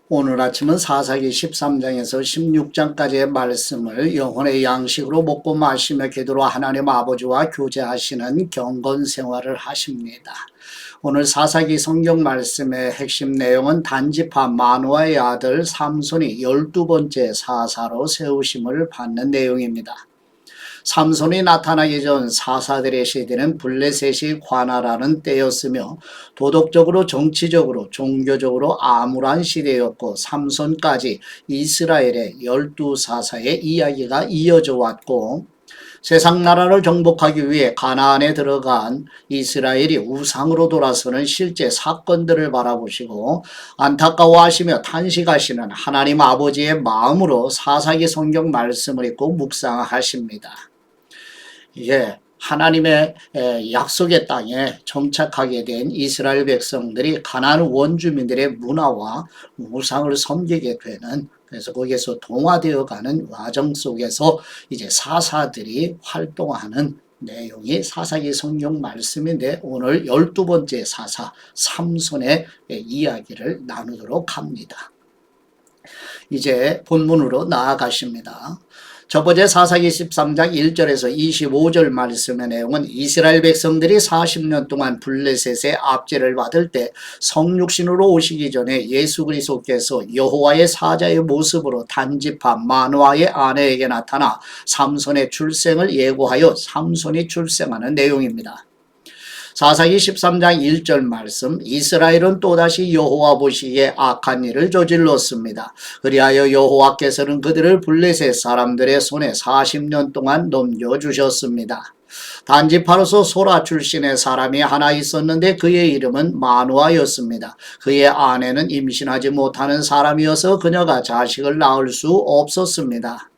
오늘 아침은 사사기 13장에서 16장까지의 말씀을 영혼의 양식으로 먹고 마시며 기도로 하나님 아버지와 교제하시는 경건 생활을 하십니다. 오늘 사사기 성경 말씀의 핵심 내용은 단지파 마노아의 아들 삼손이 12번째 사사로 세우심을 받는 내용입니다. 삼손이 나타나기 전 사사들의 시대는 블레셋이 관할하는 때였으며 도덕적으로 정치적으로 종교적으로 암울한 시대였고 삼손까지 이스라엘의 12사사의 이야기가 이어져 왔고 세상 나라를 정복하기 위해 가나안에 들어간 이스라엘이 우상으로 돌아서는 실제 사건들을 바라보시고 안타까워하시며 탄식하시는 하나님 아버지의 마음으로 사사기 성경 말씀을 읽고 묵상하십니다. 하나님의 약속의 땅에 정착하게 된 이스라엘 백성들이 가나안 원주민들의 문화와 우상을 섬기게 되는, 그래서 거기에서 동화되어가는 과정 속에서 이제 사사들이 활동하는 내용이 사사기 성경 말씀인데, 오늘 12번째 사사 삼손의 이야기를 나누도록 합니다. 이제 본문으로 나아가십니다. 첫 번째 사사기 13장 1절에서 25절 말씀의 내용은 이스라엘 백성들이 40년 동안 블레셋의 압제를 받을 때 성육신으로 오시기 전에 예수 그리스도께서 여호와의 사자의 모습으로 단지파 마노아의 아내에게 나타나 삼손의 출생을 예고하여 삼손이 출생하는 내용입니다. 사사기 13장 1절 말씀, 이스라엘은 또다시 여호와 보시기에 악한 일을 저질렀습니다. 그리하여 여호와께서는 그들을 블레셋 사람들의 손에 40년 동안 넘겨주셨습니다. 단지파로서 소라 출신의 사람이 하나 있었는데 그의 이름은 마노아였습니다. 그의 아내는 임신하지 못하는 사람이어서 그녀가 자식을 낳을 수 없었습니다.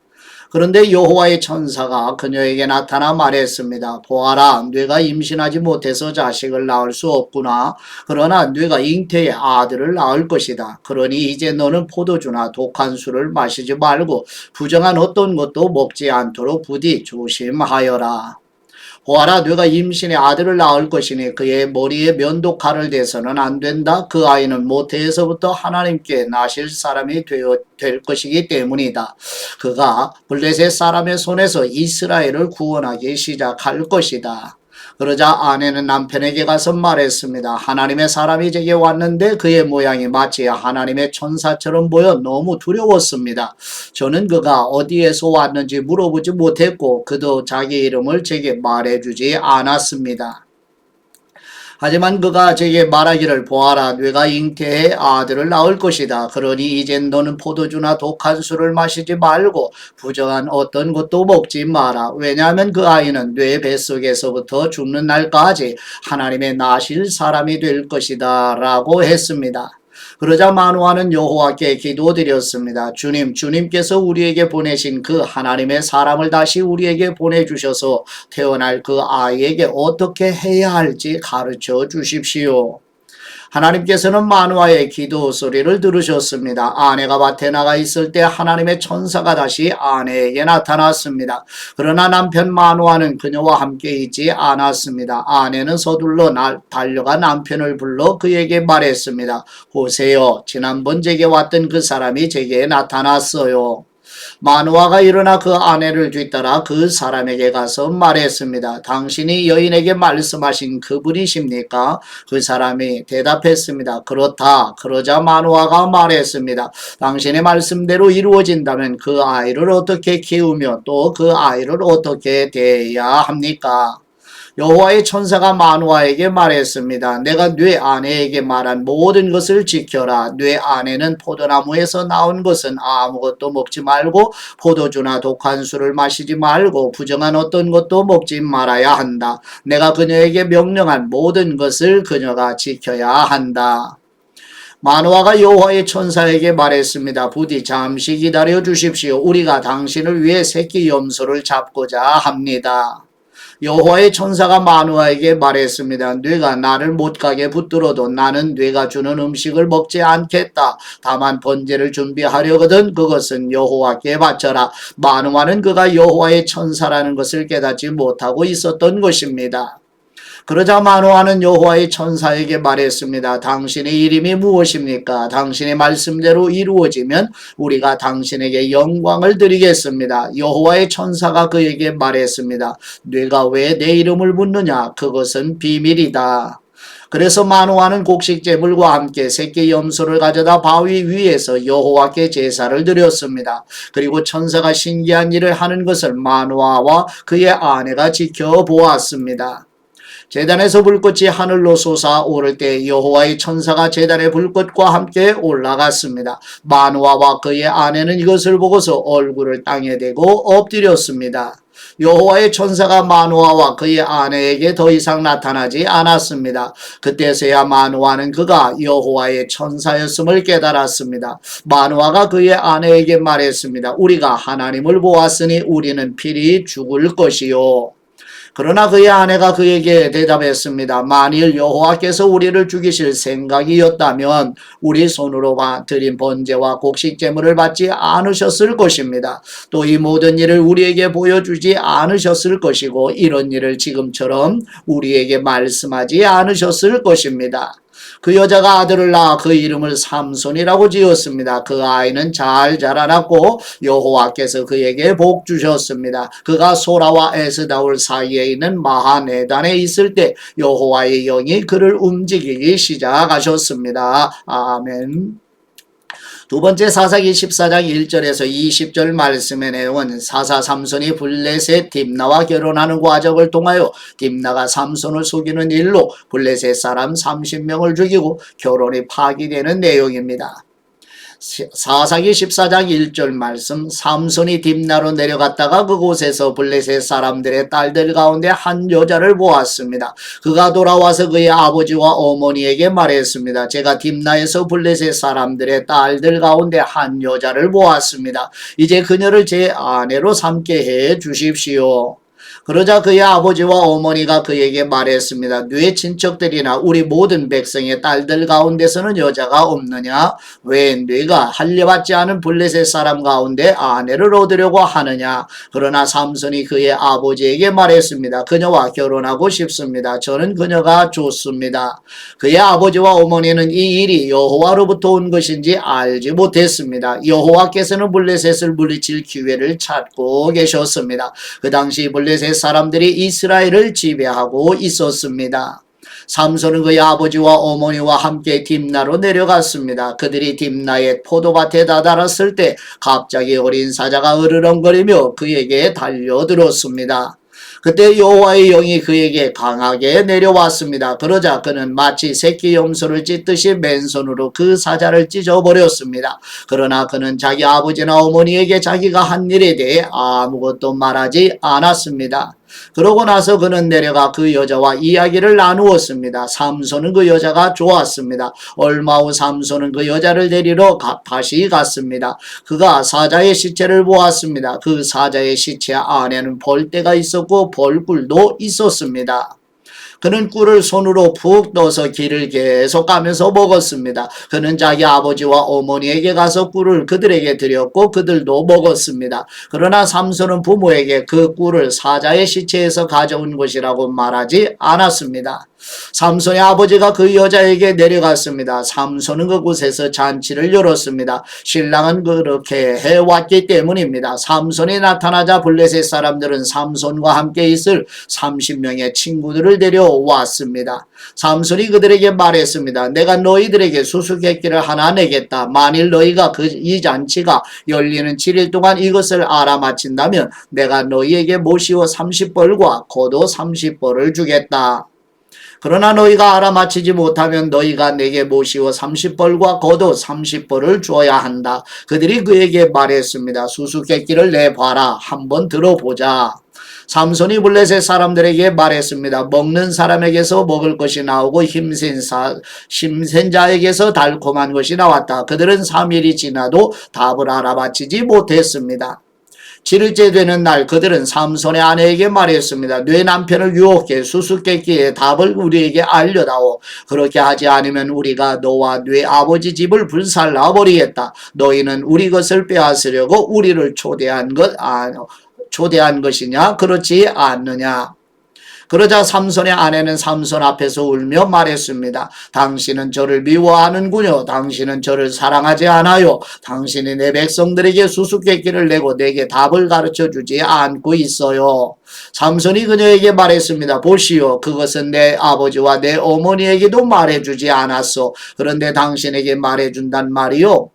그런데 여호와의 천사가 그녀에게 나타나 말했습니다. 보아라, 네가 임신하지 못해서 자식을 낳을 수 없구나. 그러나 네가 잉태의 아들을 낳을 것이다. 그러니 이제 너는 포도주나 독한 술을 마시지 말고 부정한 어떤 것도 먹지 않도록 부디 조심하여라. 보아라, 네가 임신의 아들을 낳을 것이니 그의 머리에 면도칼을 대서는 안 된다. 그 아이는 모태에서부터 하나님께 나실 사람이 될 것이기 때문이다. 그가 블레셋 사람의 손에서 이스라엘을 구원하기 시작할 것이다. 그러자 아내는 남편에게 가서 말했습니다. 하나님의 사람이 제게 왔는데 그의 모양이 마치 하나님의 천사처럼 보여 너무 두려웠습니다. 저는 그가 어디에서 왔는지 물어보지 못했고 그도 자기 이름을 제게 말해주지 않았습니다. 하지만 그가 제게 말하기를 보아라, 네가 잉태해 아들을 낳을 것이다. 그러니 이젠 너는 포도주나 독한 술을 마시지 말고 부정한 어떤 것도 먹지 마라. 왜냐하면 그 아이는 네 뱃속에서부터 죽는 날까지 하나님의 나실 사람이 될 것이다 라고 했습니다. 그러자 마노아는 여호와께 기도드렸습니다. 주님께서 우리에게 보내신 그 하나님의 사람을 다시 우리에게 보내주셔서 태어날 그 아이에게 어떻게 해야 할지 가르쳐 주십시오. 하나님께서는 마노아의 기도 소리를 들으셨습니다. 아내가 밭에 나가 있을 때 하나님의 천사가 다시 아내에게 나타났습니다. 그러나 남편 마노아는 그녀와 함께 있지 않았습니다. 아내는 서둘러 달려가 남편을 불러 그에게 말했습니다. 보세요, 지난번 제게 왔던 그 사람이 제게 나타났어요. 마노아가 일어나 그 아내를 뒤따라 그 사람에게 가서 말했습니다. 당신이 여인에게 말씀하신 그분이십니까? 그 사람이 대답했습니다. 그렇다. 그러자 마노아가 말했습니다. 당신의 말씀대로 이루어진다면 그 아이를 어떻게 키우며 또 그 아이를 어떻게 대해야 합니까? 여호와의 천사가 마노아에게 말했습니다. 내가 네 아내에게 말한 모든 것을 지켜라. 네 아내는 포도나무에서 나온 것은 아무것도 먹지 말고 포도주나 독한 술을 마시지 말고 부정한 어떤 것도 먹지 말아야 한다. 내가 그녀에게 명령한 모든 것을 그녀가 지켜야 한다. 마노아가 여호와의 천사에게 말했습니다. 부디 잠시 기다려 주십시오. 우리가 당신을 위해 새끼 염소를 잡고자 합니다. 여호와의 천사가 마노아에게 말했습니다. 네가 나를 못가게 붙들어도 나는 네가 주는 음식을 먹지 않겠다. 다만 번제를 준비하려거든 그것은 여호와께 바쳐라. 마노아는 그가 여호와의 천사라는 것을 깨닫지 못하고 있었던 것입니다. 그러자 마노아는 여호와의 천사에게 말했습니다. 당신의 이름이 무엇입니까? 당신의 말씀대로 이루어지면 우리가 당신에게 영광을 드리겠습니다. 여호와의 천사가 그에게 말했습니다. 네가 왜 내 이름을 묻느냐? 그것은 비밀이다. 그래서 마노아는 곡식제물과 함께 새끼 염소를 가져다 바위 위에서 여호와께 제사를 드렸습니다. 그리고 천사가 신기한 일을 하는 것을 마노아와 그의 아내가 지켜보았습니다. 제단에서 불꽃이 하늘로 솟아오를 때 여호와의 천사가 제단의 불꽃과 함께 올라갔습니다. 마노아와 그의 아내는 이것을 보고서 얼굴을 땅에 대고 엎드렸습니다. 여호와의 천사가 마노아와 그의 아내에게 더 이상 나타나지 않았습니다. 그때서야 마노아는 그가 여호와의 천사였음을 깨달았습니다. 마노아가 그의 아내에게 말했습니다. 우리가 하나님을 보았으니 우리는 필히 죽을 것이요. 그러나 그의 아내가 그에게 대답했습니다. 만일 여호와께서 우리를 죽이실 생각이었다면 우리 손으로 드린 번제와 곡식제물을 받지 않으셨을 것입니다. 또 이 모든 일을 우리에게 보여주지 않으셨을 것이고 이런 일을 지금처럼 우리에게 말씀하지 않으셨을 것입니다. 그 여자가 아들을 낳아 그 이름을 삼손이라고 지었습니다. 그 아이는 잘 자라났고 여호와께서 그에게 복 주셨습니다. 그가 소라와 에스다올 사이에 있는 마하네단에 있을 때 여호와의 영이 그를 움직이기 시작하셨습니다. 아멘. 두 번째 사사기 14장 1절에서 20절 말씀의 내용은 사사 삼손이 블레셋 딥나와 결혼하는 과정을 통하여 딥나가 삼손을 속이는 일로 블레셋 사람 30명을 죽이고 결혼이 파기되는 내용입니다. 사사기 14장 1절 말씀 삼손이 딥나로 내려갔다가 그곳에서 블레셋 사람들의 딸들 가운데 한 여자를 보았습니다. 그가 돌아와서 그의 아버지와 어머니에게 말했습니다. 제가 딥나에서 블레셋 사람들의 딸들 가운데 한 여자를 보았습니다. 이제 그녀를 제 아내로 삼게 해 주십시오. 그러자 그의 아버지와 어머니가 그에게 말했습니다. 네 친척들이나 우리 모든 백성의 딸들 가운데서는 여자가 없느냐? 왜 네가 할례받지 않은 블레셋 사람 가운데 아내를 얻으려고 하느냐? 그러나 삼손이 그의 아버지에게 말했습니다. 그녀와 결혼하고 싶습니다. 저는 그녀가 좋습니다. 그의 아버지와 어머니는 이 일이 여호와로부터 온 것인지 알지 못했습니다. 여호와께서는 블레셋을 물리칠 기회를 찾고 계셨습니다. 그 당시 블레셋 사람들이 이스라엘을 지배하고 있었습니다. 삼손은 그의 아버지와 어머니와 함께 딥나로 내려갔습니다. 그들이 딥나의 포도밭에 다다랐을 때 갑자기 어린 사자가 으르렁거리며 그에게 달려들었습니다. 그때 여호와의 영이 그에게 강하게 내려왔습니다. 그러자 그는 마치 새끼 염소를 찢듯이 맨손으로 그 사자를 찢어버렸습니다. 그러나 그는 자기 아버지나 어머니에게 자기가 한 일에 대해 아무것도 말하지 않았습니다. 그러고 나서 그는 내려가 그 여자와 이야기를 나누었습니다. 삼손은 그 여자가 좋았습니다. 얼마 후 삼손은 그 여자를 데리러 다시 갔습니다. 그가 사자의 시체를 보았습니다. 그 사자의 시체 안에는 벌떼가 있었고 벌꿀도 있었습니다. 그는 꿀을 손으로 푹 떠서 기를 계속 가면서 먹었습니다. 그는 자기 아버지와 어머니에게 가서 꿀을 그들에게 드렸고 그들도 먹었습니다. 그러나 삼손은 부모에게 그 꿀을 사자의 시체에서 가져온 것이라고 말하지 않았습니다. 삼손의 아버지가 그 여자에게 내려갔습니다. 삼손은 그곳에서 잔치를 열었습니다. 신랑은 그렇게 해왔기 때문입니다. 삼손이 나타나자 블레셋 사람들은 삼손과 함께 있을 30명의 친구들을 데려왔습니다. 삼손이 그들에게 말했습니다. 내가 너희들에게 수수께끼를 하나 내겠다. 만일 너희가 이 잔치가 열리는 7일 동안 이것을 알아맞힌다면 내가 너희에게 모시어 30벌과 겉옷 30벌을 주겠다. 그러나 너희가 알아맞히지 못하면 너희가 내게 모시어 30벌과 겉옷 30벌을 주어야 한다. 그들이 그에게 말했습니다. 수수께끼를 내봐라. 한번 들어보자. 삼손이 블레셋 사람들에게 말했습니다. 먹는 사람에게서 먹을 것이 나오고 힘센 자에게서 달콤한 것이 나왔다. 그들은 3일이 지나도 답을 알아맞히지 못했습니다. 7일째 되는 날 그들은 삼손의 아내에게 말했습니다. 네 남편을 유혹해 수수께끼의 답을 우리에게 알려다오. 그렇게 하지 않으면 우리가 너와 네 아버지 집을 불살라 버리겠다. 너희는 우리 것을 빼앗으려고 우리를 초대한 것이냐? 그렇지 않느냐? 그러자 삼손의 아내는 삼손 앞에서 울며 말했습니다. 당신은 저를 미워하는군요. 당신은 저를 사랑하지 않아요. 당신이 내 백성들에게 수수께끼를 내고 내게 답을 가르쳐 주지 않고 있어요. 삼손이 그녀에게 말했습니다. 보시오, 그것은 내 아버지와 내 어머니에게도 말해주지 않았소. 그런데 당신에게 말해준단 말이요.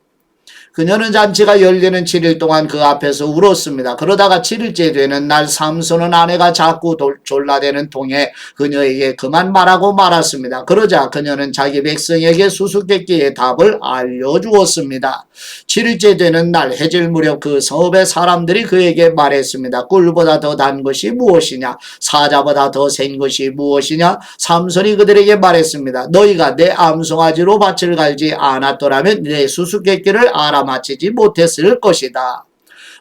그녀는 잔치가 열리는 7일 동안 그 앞에서 울었습니다. 그러다가 7일째 되는 날 삼손은 아내가 자꾸 졸라대는 통에 그녀에게 그만 말하고 말았습니다. 그러자 그녀는 자기 백성에게 수수께끼의 답을 알려주었습니다. 7일째 되는 날 해질 무렵 그 성읍의 사람들이 그에게 말했습니다. 꿀보다 더 단 것이 무엇이냐? 사자보다 더 센 것이 무엇이냐? 삼손이 그들에게 말했습니다. 너희가 내 암송아지로 밭을 갈지 않았더라면 내 수수께끼를 알아맞히지 못했을 것이다.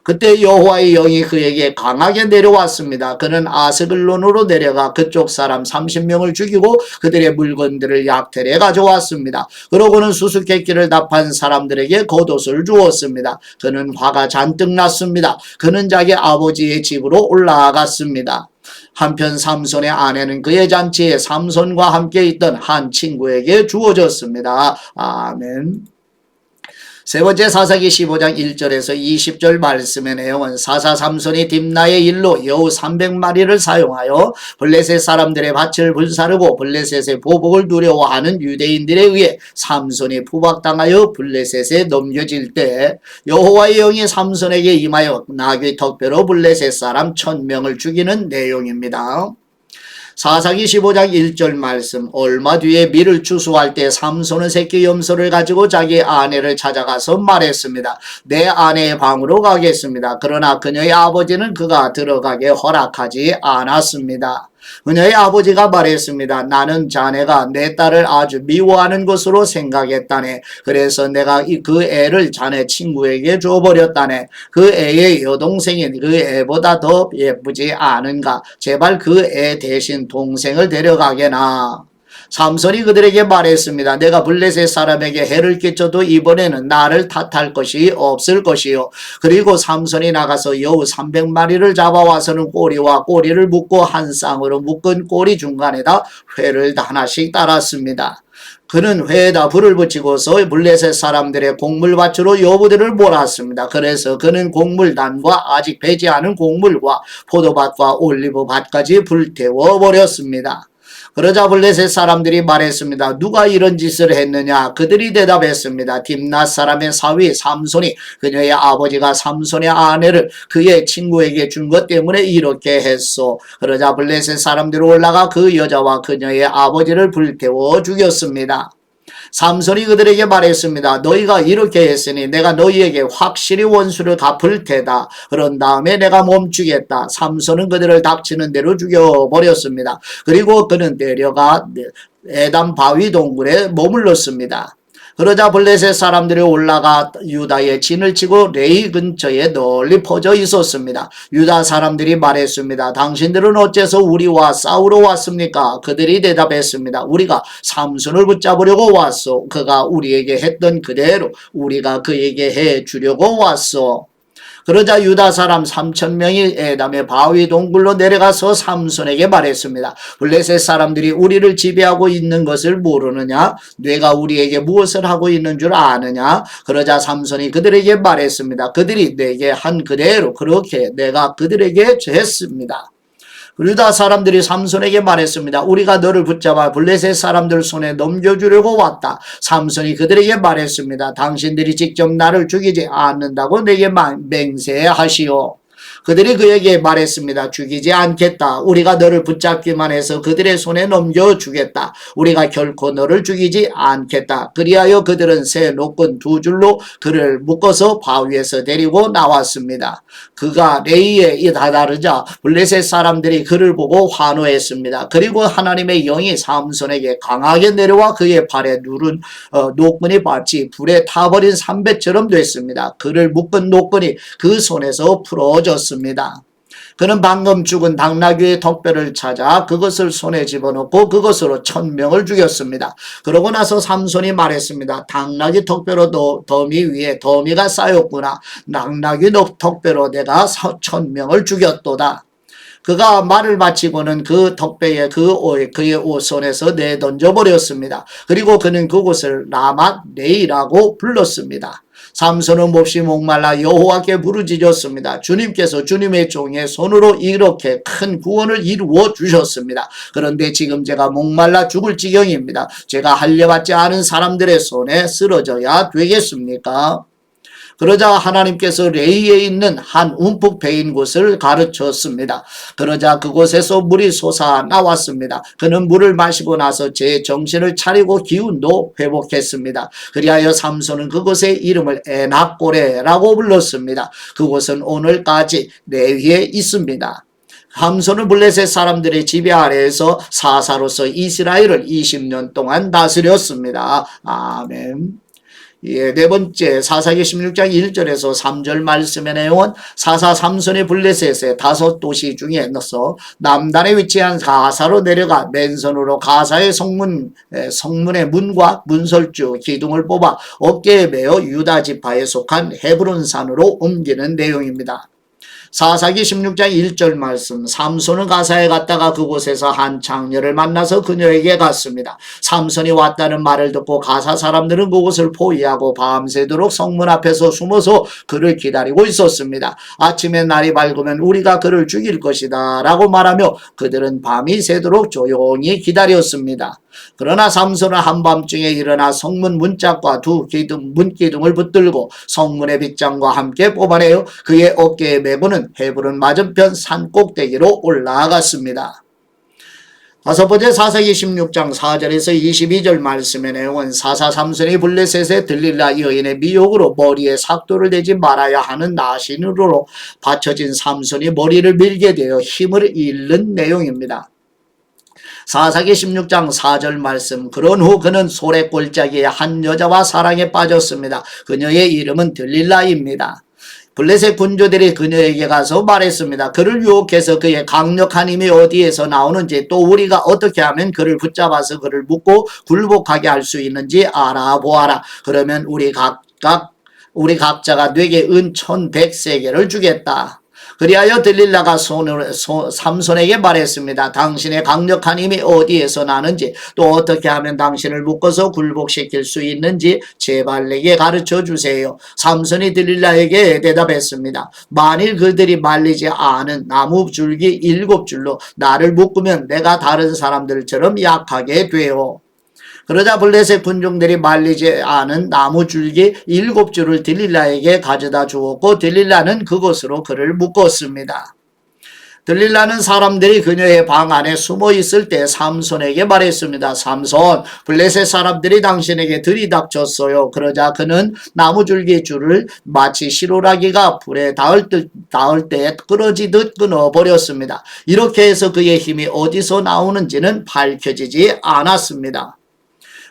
그때 여호와의 영이 그에게 강하게 내려왔습니다. 그는 아스글론으로 내려가 그쪽 사람 30명을 죽이고 그들의 물건들을 약탈해 가져왔습니다. 그러고는 수수께끼를 답한 사람들에게 겉옷을 주었습니다. 그는 화가 잔뜩 났습니다. 그는 자기 아버지의 집으로 올라갔습니다. 한편 삼손의 아내는 그의 잔치에 삼손과 함께 있던 한 친구에게 주어졌습니다. 아멘. 세 번째 사사기 15장 1절에서 20절 말씀의 내용은 사사 삼손이 딥나의 일로 여우 300마리를 사용하여 블레셋 사람들의 밭을 불사르고 블레셋의 보복을 두려워하는 유대인들에 의해 삼손이 포박당하여 블레셋에 넘겨질 때 여호와의 영이 삼손에게 임하여 나귀 턱뼈로 블레셋 사람 1000명을 죽이는 내용입니다. 사사기 15장 1절 말씀. 얼마 뒤에 밀을 추수할 때 삼손은 새끼 염소를 가지고 자기 아내를 찾아가서 말했습니다. 내 아내의 방으로 가겠습니다. 그러나 그녀의 아버지는 그가 들어가게 허락하지 않았습니다. 그녀의 아버지가 말했습니다. 나는 자네가 내 딸을 아주 미워하는 것으로 생각했다네. 그래서 내가 그 애를 자네 친구에게 줘버렸다네. 그 애의 여동생이 그 애보다 더 예쁘지 않은가? 제발 그 애 대신 동생을 데려가게나. 삼손이 그들에게 말했습니다. 내가 블레셋 사람에게 해를 끼쳐도 이번에는 나를 탓할 것이 없을 것이요. 그리고 삼손이 나가서 여우 300마리를 잡아와서는 꼬리와 꼬리를 묶고 한 쌍으로 묶은 꼬리 중간에다 회를 하나씩 따랐습니다. 그는 회에다 불을 붙이고서 블레셋 사람들의 곡물밭으로 여부들을 몰았습니다. 그래서 그는 곡물단과 아직 배지 않은 곡물과 포도밭과 올리브밭까지 불태워 버렸습니다. 그러자 블레셋 사람들이 말했습니다. 누가 이런 짓을 했느냐? 그들이 대답했습니다. 딥낫 사람의 사위 삼손이 그녀의 아버지가 삼손의 아내를 그의 친구에게 준 것 때문에 이렇게 했소. 그러자 블레셋 사람들이 올라가 그 여자와 그녀의 아버지를 불태워 죽였습니다. 삼손이 그들에게 말했습니다. 너희가 이렇게 했으니 내가 너희에게 확실히 원수를 갚을 테다. 그런 다음에 내가 멈추겠다. 삼손은 그들을 닥치는 대로 죽여버렸습니다. 그리고 그는 내려가 에담 바위 동굴에 머물렀습니다. 그러자 블레셋 사람들이 올라가 유다의 진을 치고 레이 근처에 널리 퍼져 있었습니다. 유다 사람들이 말했습니다. 당신들은 어째서 우리와 싸우러 왔습니까? 그들이 대답했습니다. 우리가 삼손을 붙잡으려고 왔소. 그가 우리에게 했던 그대로 우리가 그에게 해주려고 왔소. 그러자 유다 사람 3000명이 에담의 바위 동굴로 내려가서 삼손에게 말했습니다. 블레셋 사람들이 우리를 지배하고 있는 것을 모르느냐? 네가 우리에게 무엇을 하고 있는 줄 아느냐? 그러자 삼손이 그들에게 말했습니다. 그들이 내게 한 그대로 그렇게 내가 그들에게 했습니다. 유다 사람들이 삼손에게 말했습니다. 우리가 너를 붙잡아 블레셋 사람들 손에 넘겨주려고 왔다. 삼손이 그들에게 말했습니다. 당신들이 직접 나를 죽이지 않는다고 내게 맹세하시오. 그들이 그에게 말했습니다. 죽이지 않겠다. 우리가 너를 붙잡기만 해서 그들의 손에 넘겨주겠다. 우리가 결코 너를 죽이지 않겠다. 그리하여 그들은 새 노끈 2줄로 그를 묶어서 바위에서 데리고 나왔습니다. 그가 레이에 다다르자 블레셋 사람들이 그를 보고 환호했습니다. 그리고 하나님의 영이 삼손에게 강하게 내려와 그의 발에 누른 노끈이 마치 불에 타버린 삼배처럼 됐습니다. 그를 묶은 노끈이 그 손에서 풀어졌습니다. 그는 방금 죽은 당나귀의 턱뼈를 찾아 그것을 손에 집어넣고 그것으로 1000명을 죽였습니다. 그러고 나서 삼손이 말했습니다. 당나귀 턱뼈로 더미 위에 더미가 쌓였구나. 당나귀 턱뼈로 내가 1000명을 죽였도다. 그가 말을 마치고는 그 덕배에 그의 손에서 내던져 버렸습니다. 그리고 그는 그곳을 라맛레이라고 불렀습니다. 삼손은 몹시 목말라 여호와께 부르짖었습니다. 주님께서 주님의 종의 손으로 이렇게 큰 구원을 이루어 주셨습니다. 그런데 지금 제가 목말라 죽을 지경입니다. 제가 할례받지 않은 사람들의 손에 쓰러져야 되겠습니까? 그러자 하나님께서 레이에 있는 한 움푹 패인 곳을 가르쳤습니다. 그러자 그곳에서 물이 솟아 나왔습니다. 그는 물을 마시고 나서 제 정신을 차리고 기운도 회복했습니다. 그리하여 삼손은 그곳의 이름을 에낙고레라고 불렀습니다. 그곳은 오늘까지 레위에 있습니다. 삼손은 블레셋 사람들의 지배 아래에서 사사로서 이스라엘을 20년 동안 다스렸습니다. 아멘. 예, 네 번째 사사기 16장 1절에서 3절 말씀의 내용은 사사 삼손이 블레셋의 5도시 중에 넣어서 남단에 위치한 가사로 내려가 맨손으로 가사의 성문의 문과 문설주 기둥을 뽑아 어깨에 메어 유다 지파에 속한 헤브론 산으로 옮기는 내용입니다. 사사기 16장 1절 말씀 삼손은 가사에 갔다가 그곳에서 한 장녀를 만나서 그녀에게 갔습니다. 삼손이 왔다는 말을 듣고 가사 사람들은 그곳을 포위하고 밤새도록 성문 앞에서 숨어서 그를 기다리고 있었습니다. 아침에 날이 밝으면 우리가 그를 죽일 것이다 라고 말하며 그들은 밤이 새도록 조용히 기다렸습니다. 그러나 삼손은 한밤중에 일어나 성문 문짝과 문기둥을 붙들고 성문의 빗장과 함께 뽑아내어 그의 어깨에 메고는 헤브론 맞은편 산 꼭대기로 올라갔습니다. 다섯 번째 사사기 16장 4절에서 22절 말씀의 내용은 사사 삼손이 블레셋의 들릴라 여인의 미혹으로 머리에 삭도를 대지 말아야 하는 나신으로 받쳐진 삼손이 머리를 밀게 되어 힘을 잃는 내용입니다. 사사기 16장 4절 말씀 그런 후 그는 소래 골짜기에 한 여자와 사랑에 빠졌습니다. 그녀의 이름은 들릴라입니다. 블레셋 군주들이 그녀에게 가서 말했습니다. 그를 유혹해서 그의 강력한 힘이 어디에서 나오는지 또 우리가 어떻게 하면 그를 붙잡아서 그를 묶고 굴복하게 할 수 있는지 알아보아라. 그러면 우리 각자가 네게 은 1100세겔을 주겠다. 그리하여 들릴라가 삼손에게 말했습니다. 당신의 강력한 힘이 어디에서 나는지 또 어떻게 하면 당신을 묶어서 굴복시킬 수 있는지 제발 내게 가르쳐 주세요. 삼손이 들릴라에게 대답했습니다. 만일 그들이 말리지 않은 나무 줄기 7줄로 나를 묶으면 내가 다른 사람들처럼 약하게 돼요. 그러자 블레셋 군중들이 말리지 않은 나무 줄기 7줄을 들릴라에게 가져다 주었고 들릴라는 그곳으로 그를 묶었습니다. 들릴라는 사람들이 그녀의 방 안에 숨어 있을 때 삼손에게 말했습니다. 삼손, 블레셋 사람들이 당신에게 들이닥쳤어요. 그러자 그는 나무줄기 줄을 마치 시로라기가 불에 닿을 때 끊어지듯 끊어버렸습니다. 이렇게 해서 그의 힘이 어디서 나오는지는 밝혀지지 않았습니다.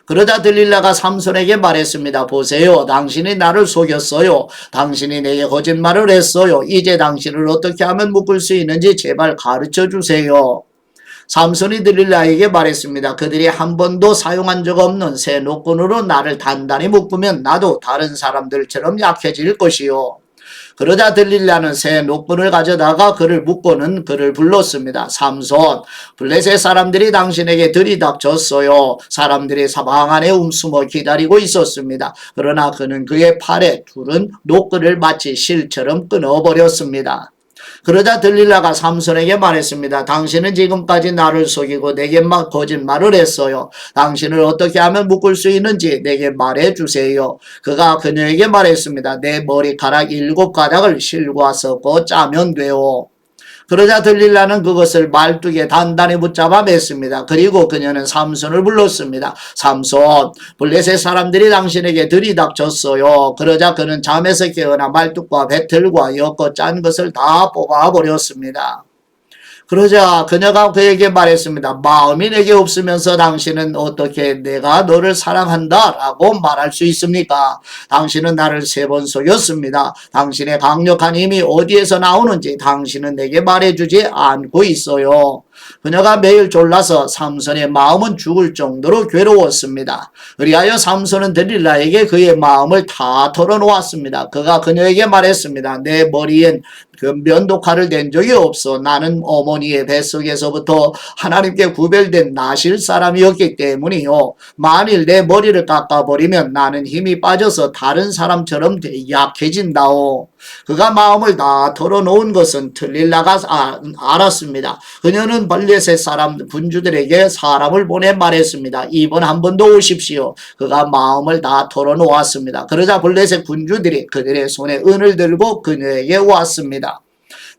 그러자 들릴라가 삼손에게 말했습니다. 보세요. 당신이 나를 속였어요. 당신이 내게 거짓말을 했어요. 이제 당신을 어떻게 하면 묶을 수 있는지 제발 가르쳐 주세요. 삼손이 들릴라에게 말했습니다. 그들이 한 번도 사용한 적 없는 새 노끈으로 나를 단단히 묶으면 나도 다른 사람들처럼 약해질 것이요. 그러자 들릴라는 새 노끈을 가져다가 그를 묶고는 그를 불렀습니다. 삼손, 블레셋 사람들이 당신에게 들이닥쳤어요. 사람들이 사방 안에 숨어 기다리고 있었습니다. 그러나 그는 그의 팔에 두른 노끈을 마치 실처럼 끊어버렸습니다. 그러자 들릴라가 삼손에게 말했습니다. 당신은 지금까지 나를 속이고 내게 거짓말을 했어요. 당신을 어떻게 하면 묶을 수 있는지 내게 말해주세요. 그가 그녀에게 말했습니다. 내 머리카락 7가닥을 실과 섞어 짜면 돼요. 그러자 들릴라는 그것을 말뚝에 단단히 붙잡아 맸습니다. 그리고 그녀는 삼손을 불렀습니다. 삼손, 블레셋 사람들이 당신에게 들이닥쳤어요. 그러자 그는 잠에서 깨어나 말뚝과 배틀과 엮어 짠 것을 다 뽑아버렸습니다. 그러자 그녀가 그에게 말했습니다. 마음이 내게 없으면서 당신은 어떻게 내가 너를 사랑한다 라고 말할 수 있습니까? 당신은 나를 3번 속였습니다. 당신의 강력한 힘이 어디에서 나오는지 당신은 내게 말해주지 않고 있어요. 그녀가 매일 졸라서 삼손의 마음은 죽을 정도로 괴로웠습니다. 그리하여 삼손은 들릴라에게 그의 마음을 다 털어놓았습니다. 그가 그녀에게 말했습니다. 내 머리엔 그 면도칼을 댄 적이 없어. 나는 어머니의 뱃속에서부터 하나님께 구별된 나실 사람이었기 때문이요. 만일 내 머리를 깎아버리면 나는 힘이 빠져서 다른 사람처럼 약해진다오. 그가 마음을 다 털어놓은 것은 들릴라가 알았습니다. 그녀는 블레셋 사람 군주들에게 사람을 보내 말했습니다. 이번 한 번 더 오십시오. 그가 마음을 다 털어놓았습니다. 그러자 블레셋 군주들이 그들의 손에 은을 들고 그녀에게 왔습니다.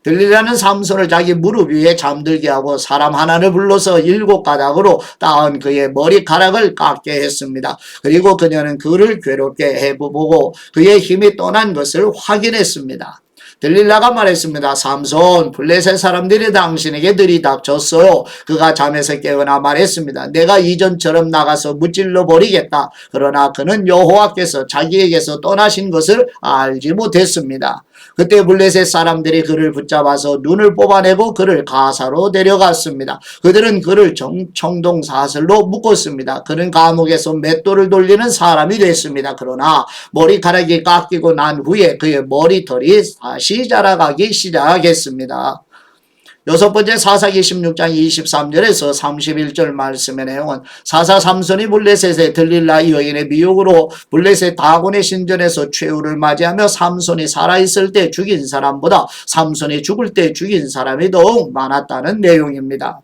들릴라는 삼손을 자기 무릎 위에 잠들게 하고 사람 하나를 불러서 7가닥으로 따은 그의 머리카락을 깎게 했습니다. 그리고 그녀는 그를 괴롭게 해보고 그의 힘이 떠난 것을 확인했습니다. 들릴라가 말했습니다. 삼손, 블레셋 사람들이 당신에게 들이닥쳤어요. 그가 잠에서 깨어나 말했습니다. 내가 이전처럼 나가서 무찔러 버리겠다. 그러나 그는 여호와께서 자기에게서 떠나신 것을 알지 못했습니다. 그때 블레셋 사람들이 그를 붙잡아서 눈을 뽑아내고 그를 가사로 데려갔습니다. 그들은 그를 청동사슬로 묶었습니다. 그는 감옥에서 맷돌을 돌리는 사람이 됐습니다. 그러나 머리카락이 깎이고 난 후에 그의 머리털이 다시 자라가기 시작했습니다. 6번째 사사기 16장 23절에서 31절 말씀의 내용은 사사 삼손이 블레셋의 들릴라 여인의 미혹으로 블레셋 다곤의 신전에서 최후를 맞이하며 삼손이 살아있을 때 죽인 사람보다 삼손이 죽을 때 죽인 사람이 더욱 많았다는 내용입니다.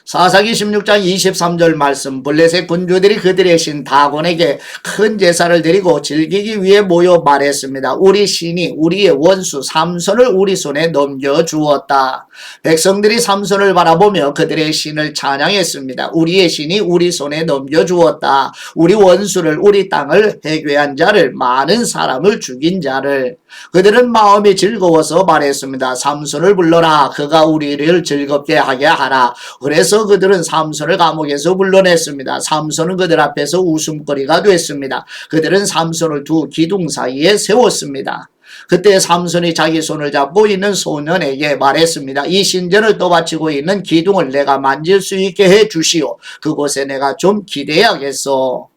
사사기 16장 23절 말씀 블레셋 군주들이 그들의 신 다곤에게 큰 제사를 드리고 즐기기 위해 모여 말했습니다. 우리 신이 우리의 원수 삼손을 우리 손에 넘겨주었다. 백성들이 삼손을 바라보며 그들의 신을 찬양했습니다. 우리의 신이 우리 손에 넘겨주었다. 우리 원수를 우리 땅을 해괴한 자를 많은 사람을 죽인 자를. 그들은 마음이 즐거워서 말했습니다. 삼손을 불러라. 그가 우리를 즐겁게 하게 하라. 그래서 그들은 삼손을 감옥에서 불러냈습니다. 삼손은 그들 앞에서 웃음거리가 됐습니다. 그들은 삼손을 두 기둥 사이에 세웠습니다. 그때 삼손이 자기 손을 잡고 있는 소년에게 말했습니다. 이 신전을 떠받치고 있는 기둥을 내가 만질 수 있게 해 주시오. 그곳에 내가 좀 기대야겠어.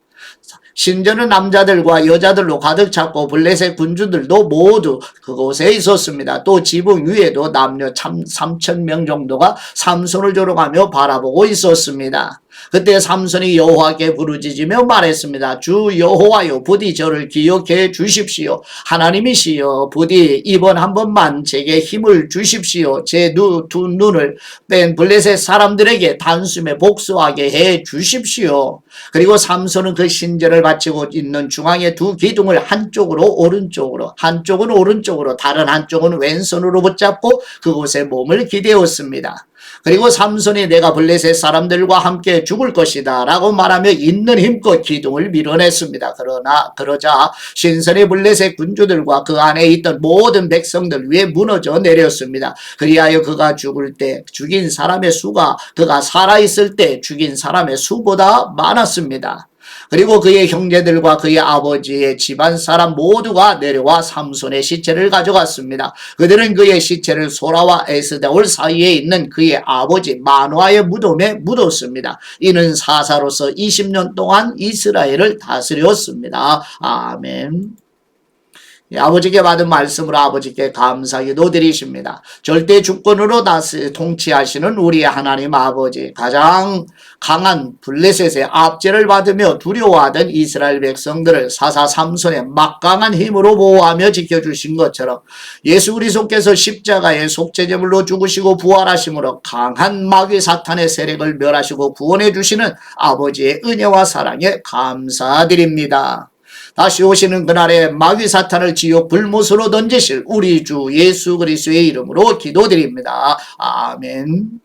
신전은 남자들과 여자들로 가득 찼고 블레셋 군주들도 모두 그곳에 있었습니다. 또 지붕 위에도 남녀 3,000명 정도가 삼손을 조롱하며 바라보고 있었습니다. 그때 삼손이 여호와께 부르짖으며 말했습니다. 주 여호와여, 부디 저를 기억해 주십시오. 하나님이시여, 부디 이번 한 번만 제게 힘을 주십시오. 제 두 눈을 뺀 블레셋 사람들에게 단숨에 복수하게 해 주십시오. 그리고 삼손은 그 신전을 바치고 있는 중앙의 두 기둥을 한쪽으로 오른쪽으로, 한쪽은 오른쪽으로, 다른 한쪽은 왼손으로 붙잡고 그곳에 몸을 기대었습니다. 그리고 삼손이 내가 블레셋 사람들과 함께 죽을 것이다 라고 말하며 있는 힘껏 기둥을 밀어냈습니다. 그러자 신선의 블레셋 군주들과 그 안에 있던 모든 백성들 위에 무너져 내렸습니다. 그리하여 그가 죽을 때 죽인 사람의 수가 그가 살아있을 때 죽인 사람의 수보다 많았습니다. 그리고 그의 형제들과 그의 아버지의 집안 사람 모두가 내려와 삼손의 시체를 가져갔습니다. 그들은 그의 시체를 소라와 에스다올 사이에 있는 그의 아버지 마노아의 무덤에 묻었습니다. 이는 사사로서 20년 동안 이스라엘을 다스렸습니다. 아멘. 아버지께 받은 말씀으로 아버지께 감사기도 드리십니다. 절대 주권으로 통치하시는 우리 하나님 아버지, 가장 강한 블레셋의 압제를 받으며 두려워하던 이스라엘 백성들을 사사 삼손의 막강한 힘으로 보호하며 지켜주신 것처럼 예수 그리스도께서 십자가의 속죄제물로 죽으시고 부활하심으로 강한 마귀 사탄의 세력을 멸하시고 구원해 주시는 아버지의 은혜와 사랑에 감사드립니다. 다시 오시는 그날에 마귀 사탄을 지옥 불못으로 던지실 우리 주 예수 그리스도의 이름으로 기도드립니다. 아멘.